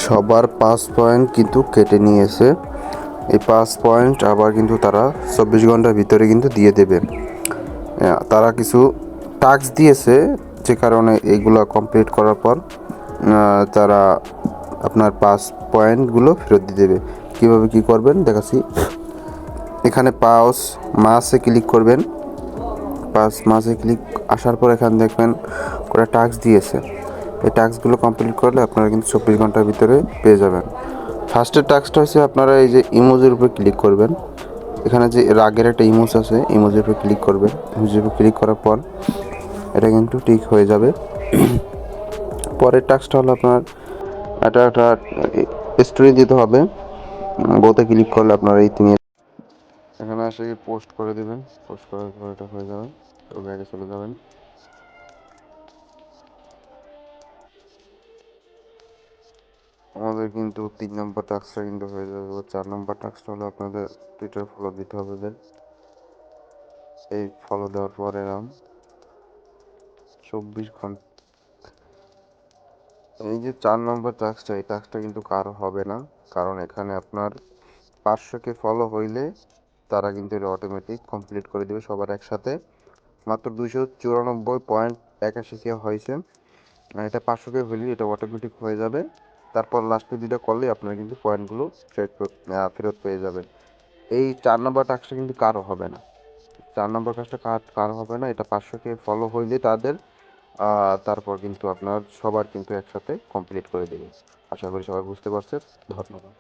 সবার 5 পয়েন্ট কিন্তু কেটে নিয়েছে। এই 5 পয়েন্ট আবার কিন্তু তারা 24 ঘন্টার ভিতরে কিন্তু দিয়ে দেবে। তারা কিছু টাস্ক দিয়েছে, যে কারণে এইগুলো কমপ্লিট করার পর তারা আপনার 5 পয়েন্টগুলো ফেরত দিয়ে দেবে। কীভাবে কী করবেন দেখাচ্ছি। এখানে পাউস মাসে ক্লিক করবেন। মাসে ক্লিক আসার পর এখানে দেখবেন ওরা টাস্ক দিয়েছে। এই টাস্কগুলো কমপ্লিট করলে আপনারা কিন্তু 24 ঘন্টার ভিতরে পেয়ে যাবেন। ফার্স্টের টাস্কটা হচ্ছে আপনারা এই যে ইমোজির উপর ক্লিক করবেন। এখানে যে রাগের একটা ইমোজ আছে, ইমোজির উপর ক্লিক করবেন। ইমোজির উপর ক্লিক করার পর এটা কিন্তু ঠিক হয়ে যাবে। পরের টাস্কটা হলো আপনার একটা স্টোরি দিতে হবে। বলতে ক্লিক করলে আপনারা এই তিনি এখানে এসে পোস্ট করে দেবেন। পোস্ট করার পর এটা হয়ে যাবে, তো ব্যাগে চলে যাবেন। আমাদের কিন্তু 3 নম্বর টাস্কটা কিন্তু হয়ে যাবে। 4 নম্বর টাস্কটা হলো আপনাদের টুইটার ফলো দিতে হবে। এই ফলো দেওয়ার পর এরকম 24 ঘন্টা। এই যে 4 নম্বর টাস্কটা, এই টাস্কটা কিন্তু কারো হবে না, কারণ এখানে আপনার 500কে ফলো হইলে তারা কিন্তু এটা অটোমেটিক কমপ্লিট করে দেবে সবার একসাথে। মাত্র 294.81 হয়েছে। এটা 500কে হইলে এটা অটোমেটিক হয়ে যাবে। তারপর লাস্টে দুইটা করলে আপনারা কিন্তু পয়েন্টগুলো ফেরত পেয়ে যাবেন। এই 4 নম্বর টাস্কটা কিন্তু কারো হবে না। 4 নম্বর কাজটা কারো হবে না, এটা 500কে ফলো হইলে তাদের তারপর কিন্তু আপনার সবার কিন্তু একসাথে কমপ্লিট করে দেবে। আশা করি সবাই বুঝতে পারছে। ধন্যবাদ।